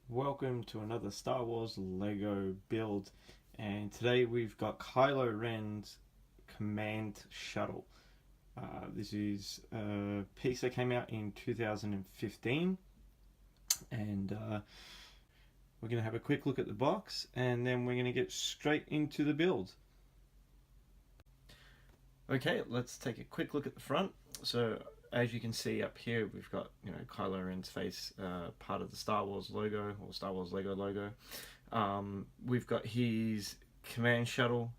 Welcome to another Star Wars Lego build, and today we've got Kylo Ren's Command Shuttle. This is a piece that came out in 2015, and we're going to have a quick look at the box, and then we're going to get straight into the build. Okay, let's take a quick look at the front. So as you can see up here, we've got Kylo Ren's face, part of the Star Wars logo or Star Wars Lego logo. We've got his command shuttle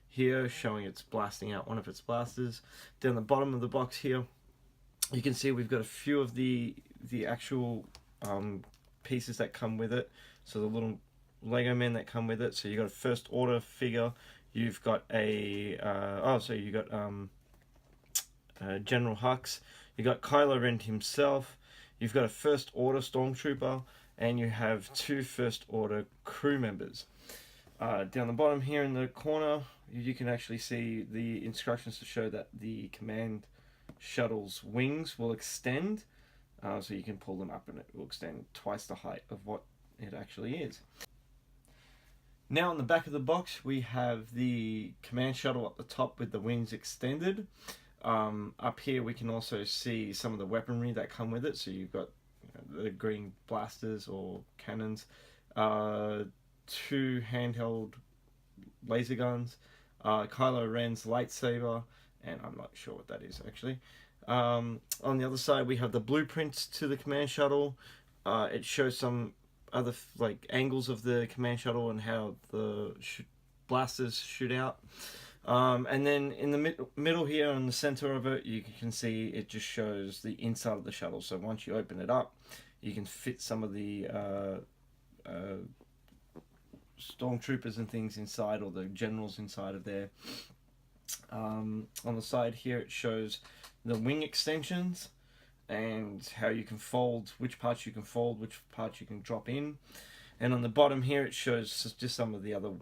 here, showing it's blasting out one of its blasters. Down the bottom of the box here, you can see we've got a few of the actual pieces that come with it. So the little Lego men that come with it. So you got a first order figure. You've got a General Hux. You got Kylo Ren himself. You've got a First Order Stormtrooper, and you have two First Order crew members. Down the bottom here in the corner, you can actually see the instructions to show that the command shuttle's wings will extend, so you can pull them up and it will extend twice the height of what it actually is. Now on the back of the box, we have the command shuttle at the top with the wings extended. Up here we can also see some of the weaponry that come with it. So you've got the green blasters or cannons, two handheld laser guns, Kylo Ren's lightsaber, and I'm not sure what that is actually. On the other side we have the blueprints to the command shuttle. It shows some other angles of the command shuttle and how the blasters shoot out. And then in the middle here in the center of it, you can see it just shows the inside of the shuttle. So once you open it up, you can fit some of the stormtroopers and things inside, or the generals inside of there. On the side here, it shows the wing extensions and how you can fold, which parts you can fold, which parts you can drop in. And on the bottom here, it shows just some of the other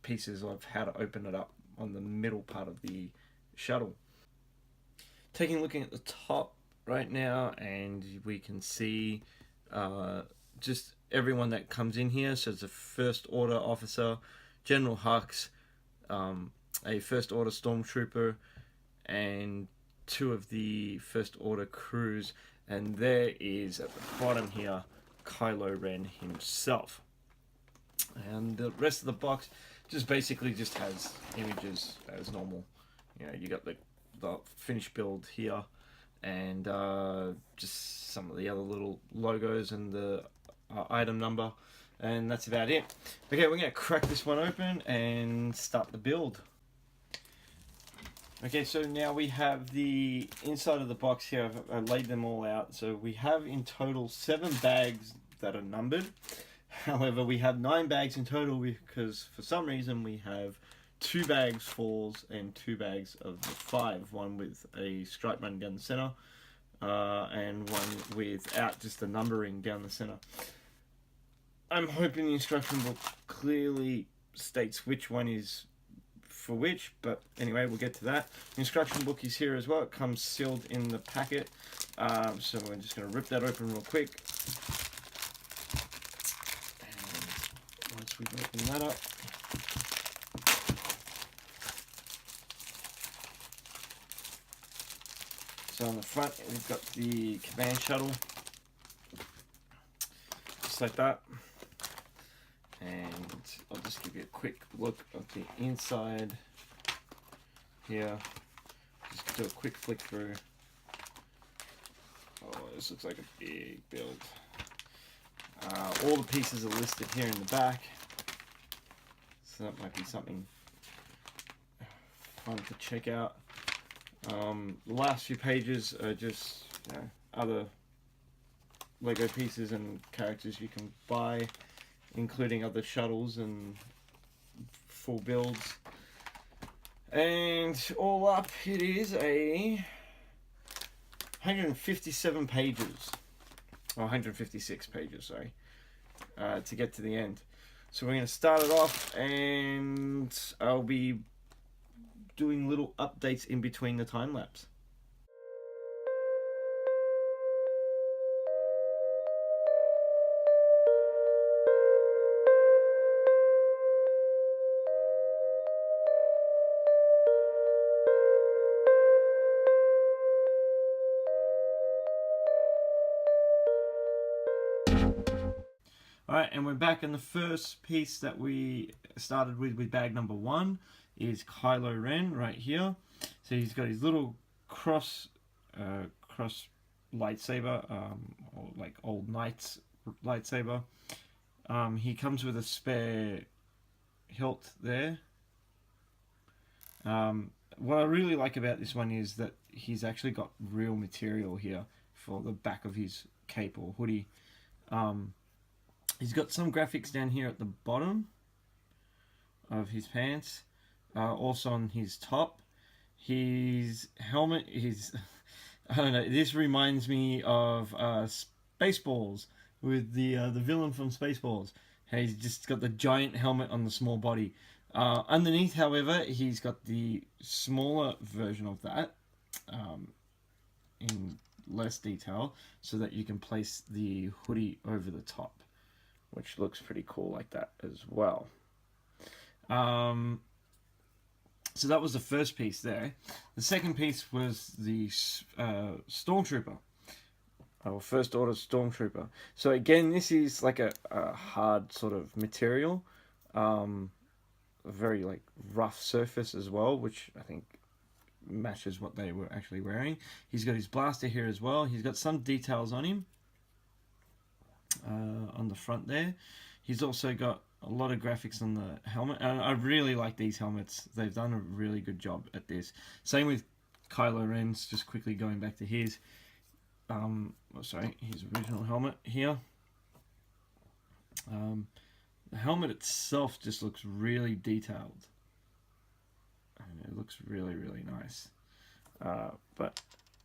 pieces of how to open it up on the middle part of the shuttle. Looking at the top right now, and we can see just everyone that comes in here. So it's a First Order officer, General Hux, a First Order Stormtrooper, and two of the First Order crews, and there is at the bottom here Kylo Ren himself. And the rest of the box just basically just has images as normal. You got the finished build here, and just some of the other little logos and the item number, and that's about it. Okay, we're gonna crack this one open and start the build. Okay, so now we have the inside of the box here. I've laid them all out. So we have in total 7 bags that are numbered. However, we have 9 bags in total because for some reason we have 2 bags falls and 2 bags of the 5. One with a stripe running down the center, and one without just the numbering down the center. I'm hoping the instruction book clearly states which one is for which, but anyway, we'll get to that. The instruction book is here as well. It comes sealed in the packet, so we're just going to rip that open real quick. And once we've opened that up, so on the front we've got the command shuttle, just like that. And I'll just give you a quick look of the inside here. Just do a quick flick through. Oh, this looks like a big build. All the pieces are listed here in the back, so that might be something fun to check out. The last few pages are just other Lego pieces and characters you can buy, including other shuttles and full builds. And all up, it is a 157 pages, or 156 pages, sorry, to get to the end. So we're going to start it off, and I'll be doing little updates in between the time lapse. Alright, and we're back, and the first piece that we started with bag number 1 is Kylo Ren right here. So he's got his little cross lightsaber, or like old knight's lightsaber. He comes with a spare hilt there. What I really like about this one is that he's actually got real material here for the back of his cape or hoodie. He's got some graphics down here at the bottom of his pants, also on his top. His helmet is, I don't know, this reminds me of Spaceballs, with the villain from Spaceballs. He's just got the giant helmet on the small body. Underneath, however, he's got the smaller version of that, in less detail, so that you can place the hoodie over the top, which looks pretty cool like that as well. So that was the first piece there. The second piece was the Stormtrooper, or First Order Stormtrooper. So again, this is like a hard sort of material, a very like rough surface as well, which I think matches what they were actually wearing. He's got his blaster here as well. He's got some details on him, on the front there. He's also got a lot of graphics on the helmet, and I really like these helmets. They've done a really good job at this. Same with Kylo Ren's, just quickly going back to his his original helmet here. The helmet itself just looks really detailed, and it looks really, really nice. But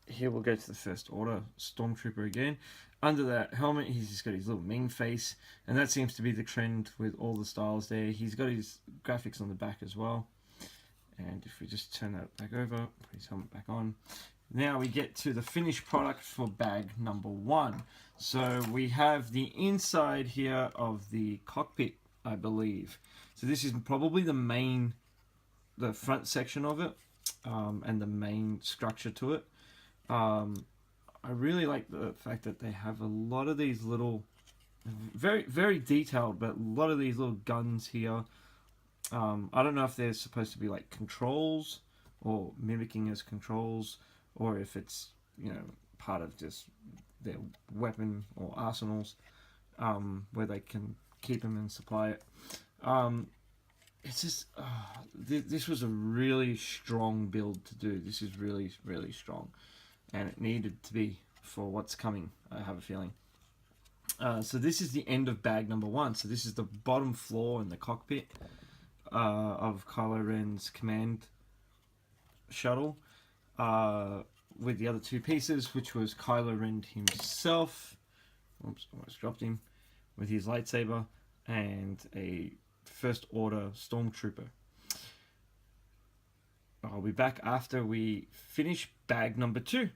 here we'll go to the First Order Stormtrooper again. Under that helmet, he's just got his little Ming face, and that seems to be the trend with all the styles there. He's got his graphics on the back as well. And if we just turn that back over, put his helmet back on, now we get to the finished product for bag number 1. So we have the inside here of the cockpit, I believe. So this is probably the front section of it, and the main structure to it. I really like the fact that they have a lot of these little, very, very detailed, but a lot of these little guns here. I don't know if they're supposed to be like controls, or mimicking as controls, or if it's, part of just their weapon or arsenals, where they can keep them and supply it. It's just, this was a really strong build to do. This is really, really strong, and it needed to be for what's coming, I have a feeling. So this is the end of bag number 1. So this is the bottom floor in the cockpit of Kylo Ren's command shuttle, with the other 2 pieces, which was Kylo Ren himself, oops, almost dropped him, with his lightsaber, and a First Order Stormtrooper. I'll be back after we finish bag number 2.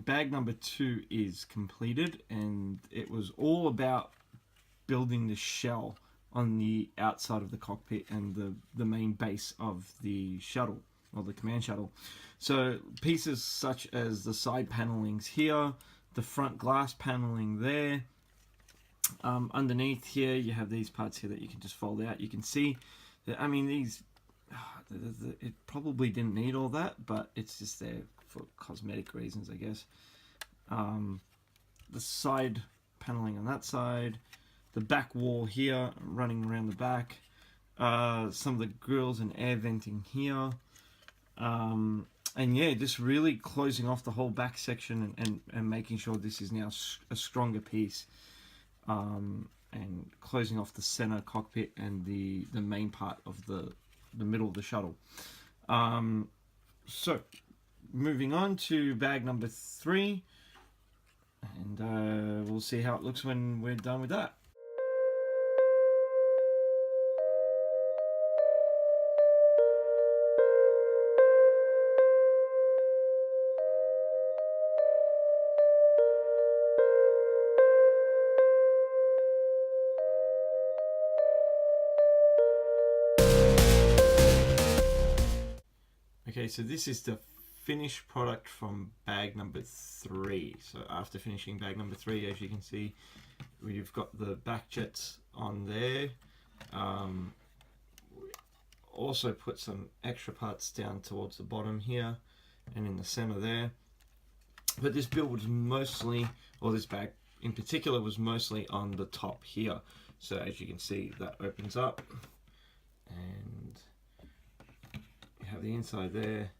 Bag number 2 is completed, and it was all about building the shell on the outside of the cockpit and the main base of the shuttle, or the command shuttle. So pieces such as the side panelings here, the front glass paneling there, underneath here you have these parts here that you can just fold out. You can see that, I mean, these, it probably didn't need all that, but it's just there for cosmetic reasons, I guess. The side paneling on that side, the back wall here running around the back, some of the grills and air venting here, and yeah, just really closing off the whole back section and making sure this is now a stronger piece, and closing off the center cockpit and the main part of the the middle of the shuttle. So moving on to bag number 3, and we'll see how it looks when we're done with that. Okay, so this is the finished product from bag number 3. So after finishing bag number 3, as you can see, we've got the back jets on there. Also put some extra parts down towards the bottom here and in the center there. But this build was mostly, or this bag in particular, was mostly on the top here. So as you can see, that opens up and you have the inside there,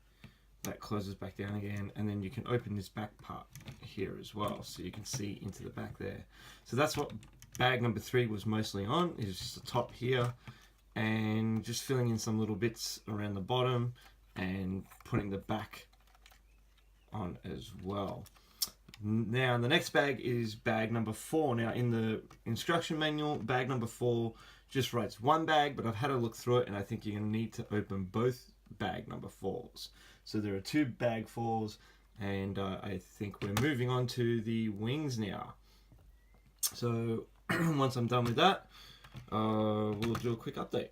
that closes back down again, and then you can open this back part here as well, so you can see into the back there. So that's what bag number 3 was mostly on, is just the top here, and just filling in some little bits around the bottom and putting the back on as well. Now the next bag is bag number 4. Now in the instruction manual, bag number 4 just writes 1 bag, but I've had a look through it and I think you're going to need to open both bag number 4s. So there are 2 bag 4s, and I think we're moving on to the wings now. So once I'm done with that, we'll do a quick update.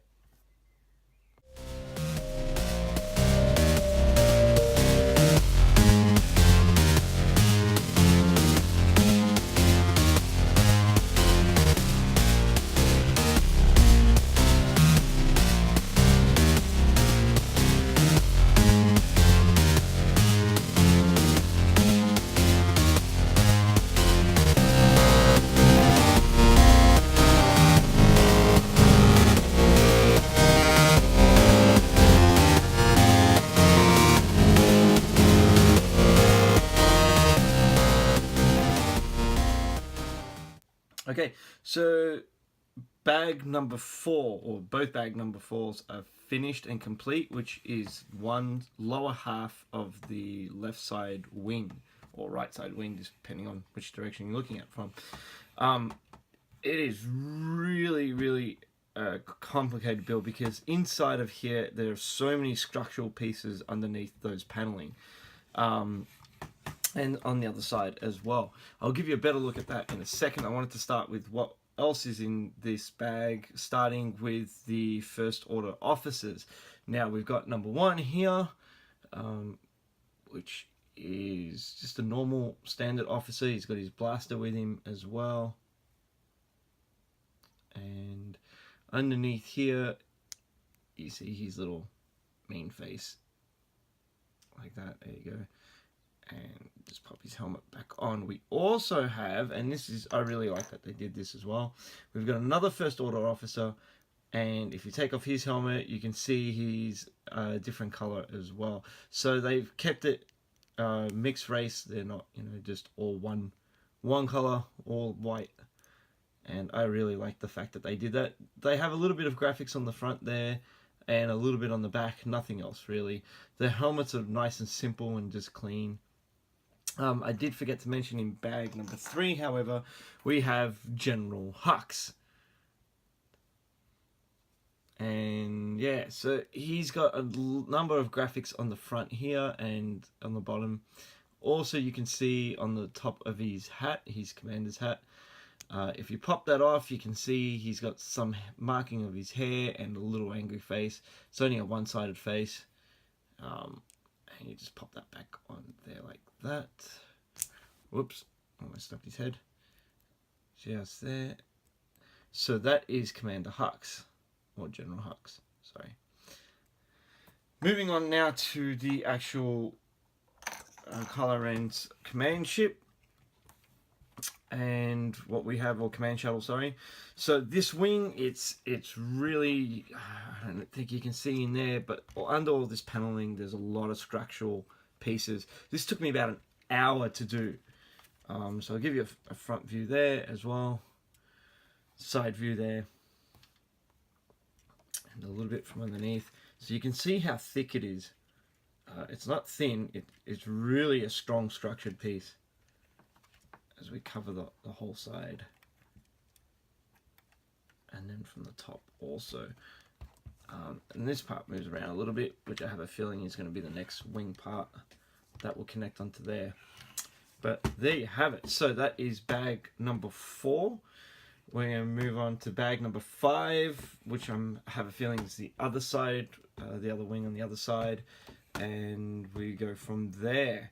Okay, so bag number 4, or both bag number 4s, are finished and complete, which is one lower half of the left side wing, or right side wing, just depending on which direction you're looking at from. It is really a complicated build, because inside of here there are so many structural pieces underneath those paneling. And on the other side as well. I'll give you a better look at that in a second. I wanted to start with what else is in this bag, starting with the first order officers. Now we've got number 1 here, which is just a normal standard officer. He's got his blaster with him as well. And underneath here, you see his little mean face. Like that, there you go. And just pop his helmet back on. We also have, and this is, I really like that they did this as well, we've got another first order officer, and if you take off his helmet you can see he's a different color as well. So they've kept it mixed race. They're not, you know, just all one color, all white. And I really like the fact that they did that. They have a little bit of graphics on the front there and a little bit on the back, nothing else really. The helmets are nice and simple and just clean. I did forget to mention in bag number 3, however, we have General Hux. And yeah, so he's got a number of graphics on the front here and on the bottom. Also, you can see on the top of his hat, his commander's hat, if you pop that off, you can see he's got some marking of his hair and a little angry face. It's only a one-sided face. And you just pop that back on there like that. Whoops, almost stuck his head. Just there. So that is Commander Hux, or General Hux, sorry. Moving on now to the actual Kylo Ren's command ship. And what we have, or command shuttle, sorry. So this wing, it's really, I don't think you can see in there, but under all this paneling, there's a lot of structural pieces. This took me about an hour to do. So I'll give you a front view there as well, side view there, and a little bit from underneath. So you can see how thick it is. It's not thin, it's really a strong structured piece as we cover the whole side. And then from the top also. And this part moves around a little bit, which I have a feeling is going to be the next wing part that will connect onto there. But there you have it. So that is bag number 4. We're going to move on to bag number 5, which I have a feeling is the other side, the other wing on the other side. And we go from there.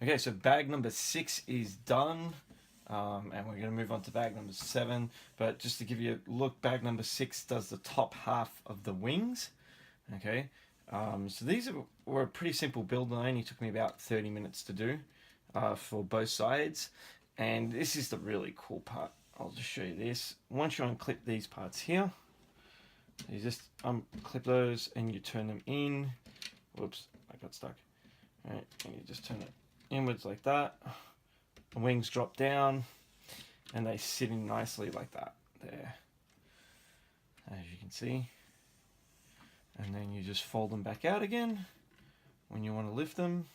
Okay, so bag number 6 is done, and we're going to move on to bag number 7. But just to give you a look, bag number 6 does the top half of the wings. Okay, so these were a pretty simple build, and only took me about 30 minutes to do for both sides. And this is the really cool part. I'll just show you this. Once you unclip these parts here, you just unclip those and you turn them in. Whoops, I got stuck. All right, and you just turn it inwards like that. The wings drop down and they sit in nicely like that there, as you can see. And then you just fold them back out again when you want to lift them,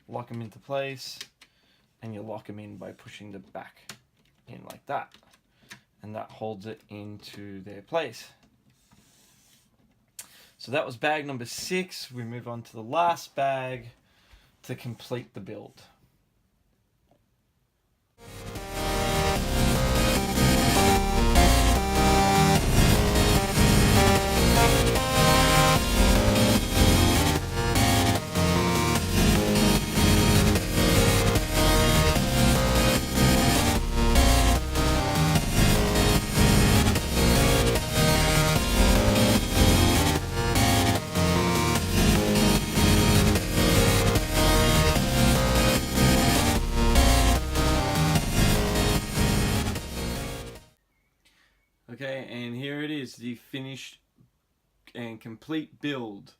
lock them into place, and you lock them in by pushing the back in like that, and that holds it into their place. So that was bag number 6. We move on to the last bag to complete the build. Okay, and here it is, the finished and complete build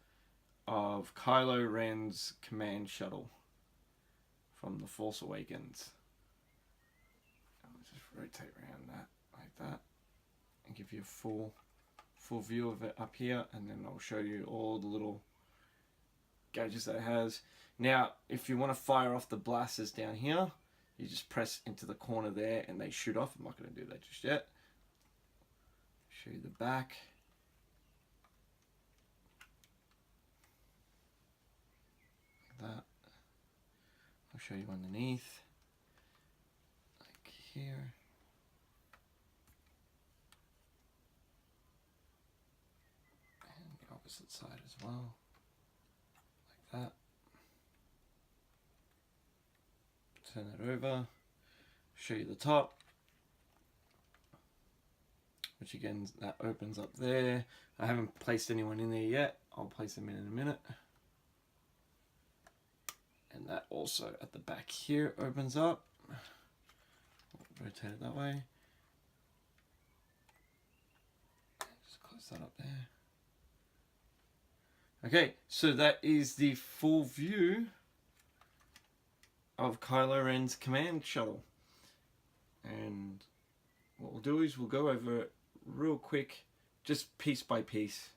of Kylo Ren's command shuttle from The Force Awakens. I'll just rotate around that like that and give you a full view of it up here, and then I'll show you all the little gadgets that it has. Now, if you want to fire off the blasters down here, you just press into the corner there and they shoot off. I'm not going to do that just yet. Show you the back. Like that. I'll show you underneath. Like here. And the opposite side as well. Like that. Turn that over. Show you the top. Which again, that opens up there. I haven't placed anyone in there yet. I'll place them in a minute. And that also at the back here opens up. Rotate it that way. Just close that up there. Okay, so that is the full view of Kylo Ren's command shuttle. And what we'll do is we'll go over it real quick, just piece by piece,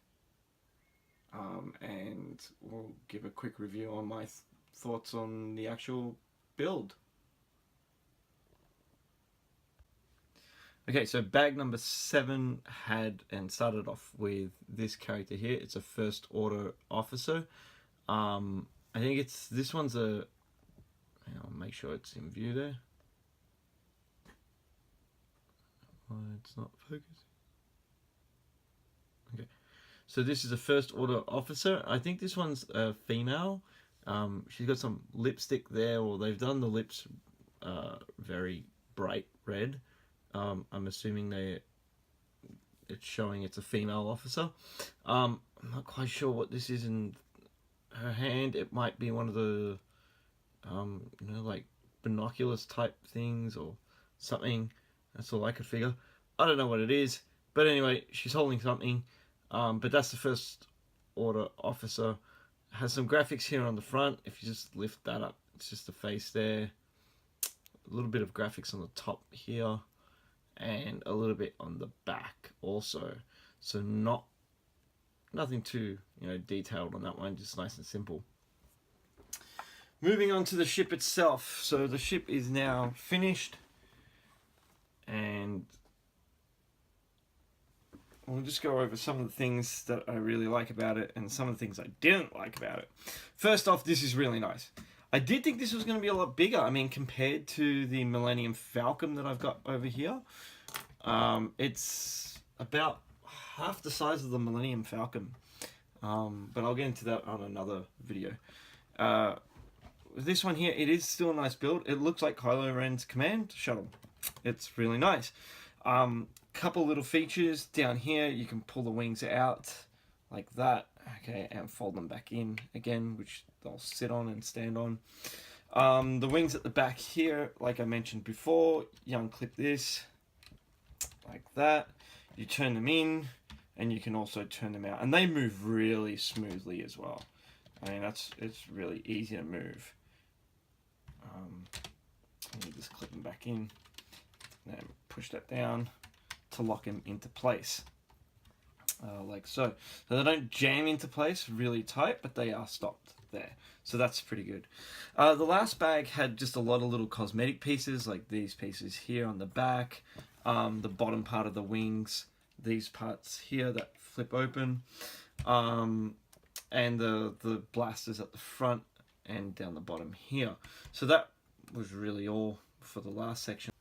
and we'll give a quick review on my thoughts on the actual build. Okay, so bag number 7 had and started off with this character here. It's a first order officer. I think this one's a. I'll make sure it's in view there. Oh, it's not focusing. Okay, so this is a first order officer. I think this one's a female. She's got some lipstick there, or they've done the lips very bright red. I'm assuming it's showing it's a female officer. I'm not quite sure what this is in her hand. It might be one of the like binoculars type things or something. That's all I could figure. I don't know what it is, but anyway, she's holding something. But that's the first order officer. Has some graphics here on the front. If you just lift that up, it's just the face there. A little bit of graphics on the top here, and a little bit on the back also. So nothing too detailed on that one. Just nice and simple. Moving on to the ship itself. So the ship is now finished, and we'll just go over some of the things that I really like about it and some of the things I didn't like about it. First off, this is really nice. I did think this was going to be a lot bigger. I mean, compared to the Millennium Falcon that I've got over here, it's about half the size of the Millennium Falcon. But I'll get into that on another video. This one here, it is still a nice build. It looks like Kylo Ren's command shuttle. It's really nice. Couple little features down here. You can pull the wings out like that, okay, and fold them back in again, which they'll sit on and stand on. The wings at the back here, like I mentioned before, you unclip this like that. You turn them in, and you can also turn them out, and they move really smoothly as well. I mean, it's really easy to move. You just clip them back in, and then push that down to lock them into place, like so. So they don't jam into place really tight, but they are stopped there. So that's pretty good. The last bag had just a lot of little cosmetic pieces, like these pieces here on the back, the bottom part of the wings, these parts here that flip open, and the blasters at the front and down the bottom here. So that was really all for the last section.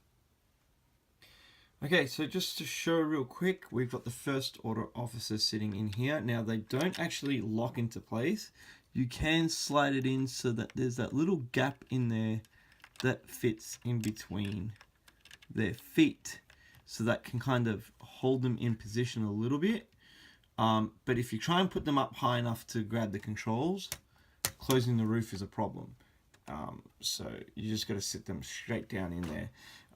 Okay, so just to show real quick, we've got the first order officer sitting in here. Now they don't actually lock into place. You can slide it in so that there's that little gap in there that fits in between their feet. So that can kind of hold them in position a little bit. But if you try and put them up high enough to grab the controls, closing the roof is a problem. So you just got to sit them straight down in there.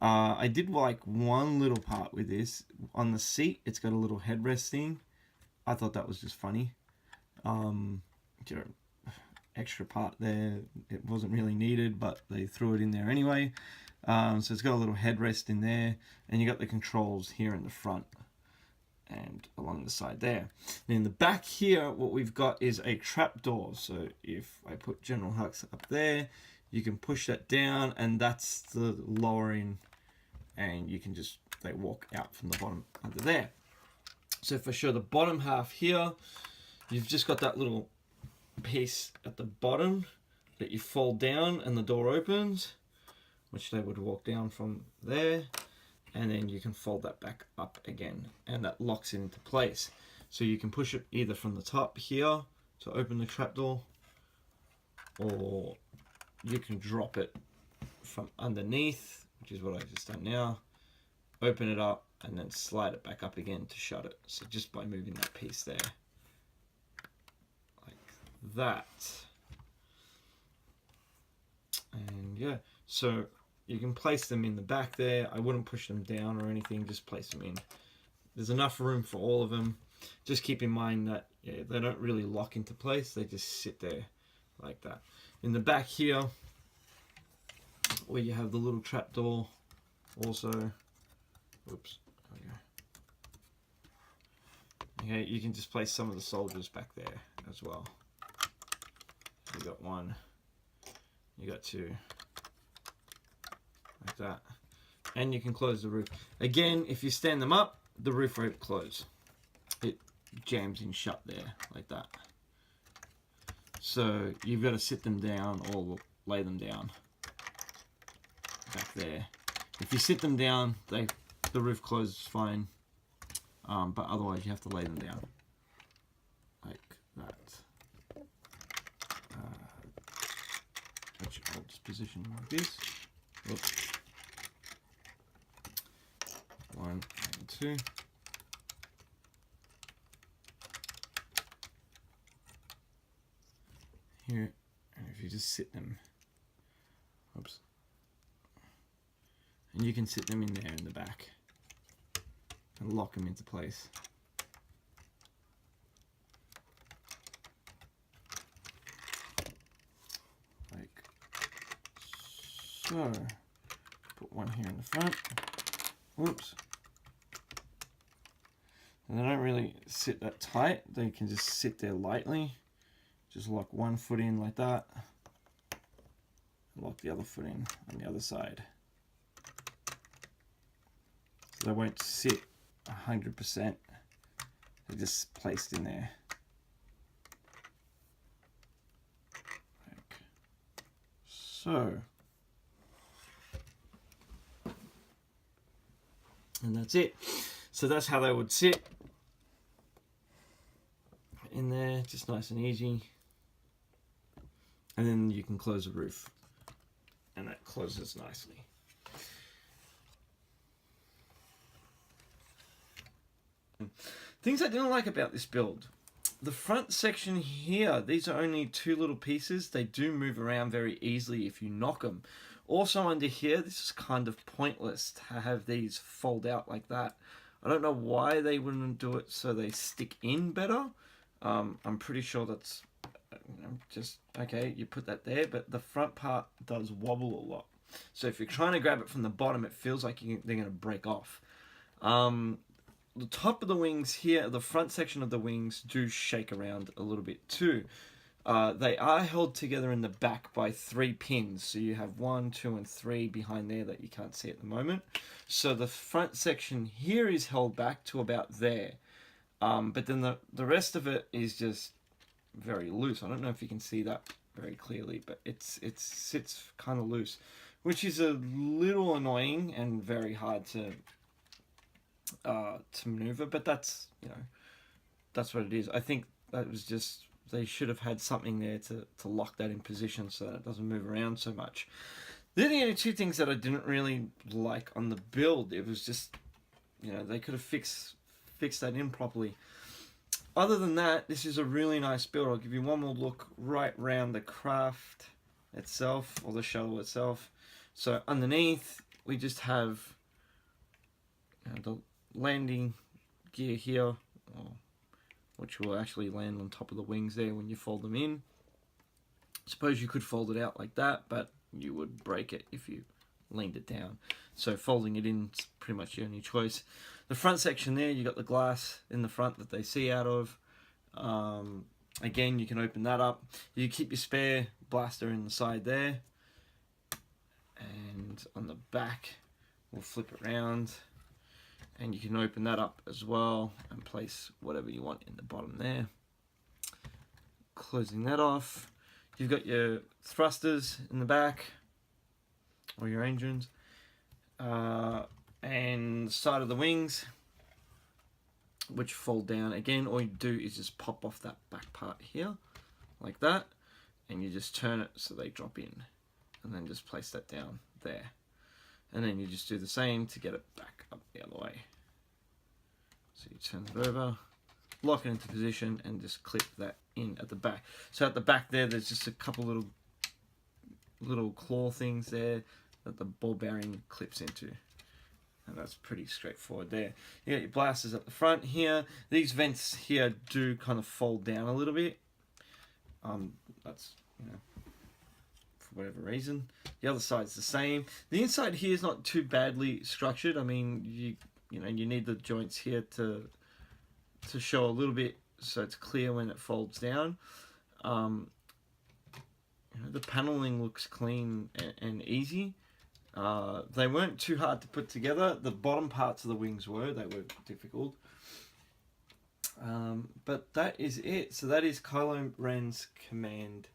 I did like one little part with this. On the seat, it's got a little headrest thing. I thought that was just funny. Extra part there. It wasn't really needed, but they threw it in there anyway. So it's got a little headrest in there, and you got the controls here in the front and along the side there. And in the back here, what we've got is a trap door. So if I put General Hux up there, you can push that down, and that's the lowering, and you can just walk out from the bottom under there. So if I show the bottom half here, you've just got that little piece at the bottom that you fold down and the door opens, which they would walk down from there, and then you can fold that back up again, and that locks it into place. So you can push it either from the top here to open the trapdoor, or you can drop it from underneath, which is what I've just done now. Open it up and then slide it back up again to shut it. So just by moving that piece there, like that. And yeah, so you can place them in the back there. I wouldn't push them down or anything, just place them in. There's enough room for all of them. Just keep in mind that they don't really lock into place. They just sit there like that. In the back here, where you have the little trapdoor also, oops, okay, you can just place some of the soldiers back there as well. You got one, you got two, like that. and you can close the roof. Again, if you stand them up, the roof won't close. It jams in shut there, like that. So you've got to sit them down or lay them down back there. If you sit them down, the roof closes fine, but otherwise you have to lay them down like that. Which I'll just position like this. Oops. 1 and 2. Here, and if you just sit them, oops, and you can sit them in there in the back and lock them into place. Like so. Put one here in the front. Whoops. And they don't really sit that tight. They can just sit there lightly. Just lock one foot in like that. Lock the other foot in on the other side. So they won't sit 100%. They're just placed in there. Like so. And that's it. So that's how they would sit in there, just nice and easy. And then you can close the roof, and that closes nicely. Things I didn't like about this build. The front section here, these are only 2 little pieces. They do move around very easily if you knock them. Also under here, this is kind of pointless to have these fold out like that. I don't know why they wouldn't do it so they stick in better. I'm pretty sure that's just, okay, you put that there, but the front part does wobble a lot. So if you're trying to grab it from the bottom, it feels like they're going to break off. The top of the wings here, the front section of the wings do shake around a little bit too. They are held together in the back by 3 pins. So you have 1, 2, and 3 behind there that you can't see at the moment. So the front section here is held back to about there. But then the rest of it is just very loose. I don't know if you can see that very clearly, but it sits kind of loose, which is a little annoying and very hard to maneuver. But that's, you know, that's what it is. I think that was just, they should have had something there to lock that in position so that it doesn't move around so much. They're the only 2 things that I didn't really like on the build. It was just, you know, they could have fixed that in properly. Other than that, this is a really nice build. I'll give you one more look right round the craft itself, or the shuttle itself. So underneath, we just have, you know, the landing gear here, which will actually land on top of the wings there when you fold them in. Suppose you could fold it out like that, but you would break it if you leaned it down. So folding it in is pretty much your only choice. The front section there, you got the glass in the front that they see out of. Again, you can open that up. You keep your spare blaster in the side there. And on the back, we'll flip it around. And you can open that up as well and place whatever you want in the bottom there. Closing that off. You've got your thrusters in the back, or your engines. And the side of the wings, which fold down. Again, all you do is just pop off that back part here, like that, and you just turn it so they drop in, and then just place that down there. And then you just do the same to get it back up the other way. So you turn it over, lock it into position, and just clip that in at the back. So at the back there, there's just a couple little claw things there that the ball bearing clips into. And that's pretty straightforward there. You got your blasters at the front here. These vents here do kind of fold down a little bit. That's, you know, for whatever reason. The other side's the same. The inside here is not too badly structured. I mean, you know, you need the joints here to show a little bit so it's clear when it folds down. You know, the paneling looks clean and easy. They weren't too hard to put together. The bottom parts of the wings were difficult. But that is it. So that is Kylo Ren's command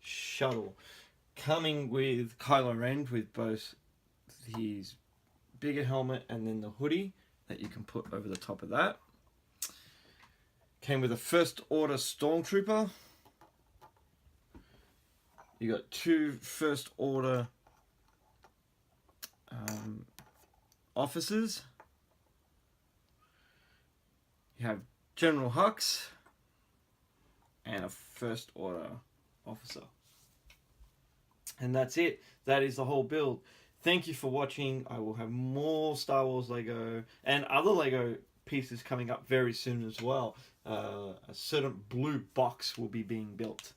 shuttle, coming with Kylo Ren with both his bigger helmet and then the hoodie that you can put over the top of that. Came with a First Order Stormtrooper. You got 2 First Order officers. You have General Hux and a First Order officer. And that's it. That is the whole build. Thank you for watching. I will have more Star Wars Lego and other Lego pieces coming up very soon as well. A certain blue box will be being built.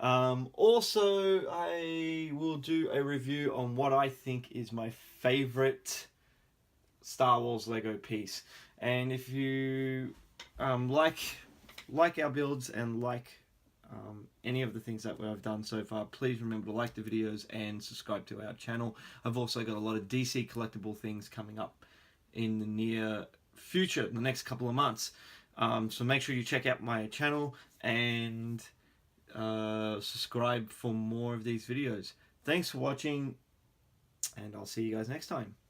Also, I will do a review on what I think is my favorite Star Wars Lego piece. And if you like our builds and like any of the things that I've done so far, please remember to like the videos and subscribe to our channel. I've also got a lot of DC collectible things coming up in the near future, the next couple of months. So make sure you check out my channel and subscribe for more of these videos. Thanks for watching, and I'll see you guys next time.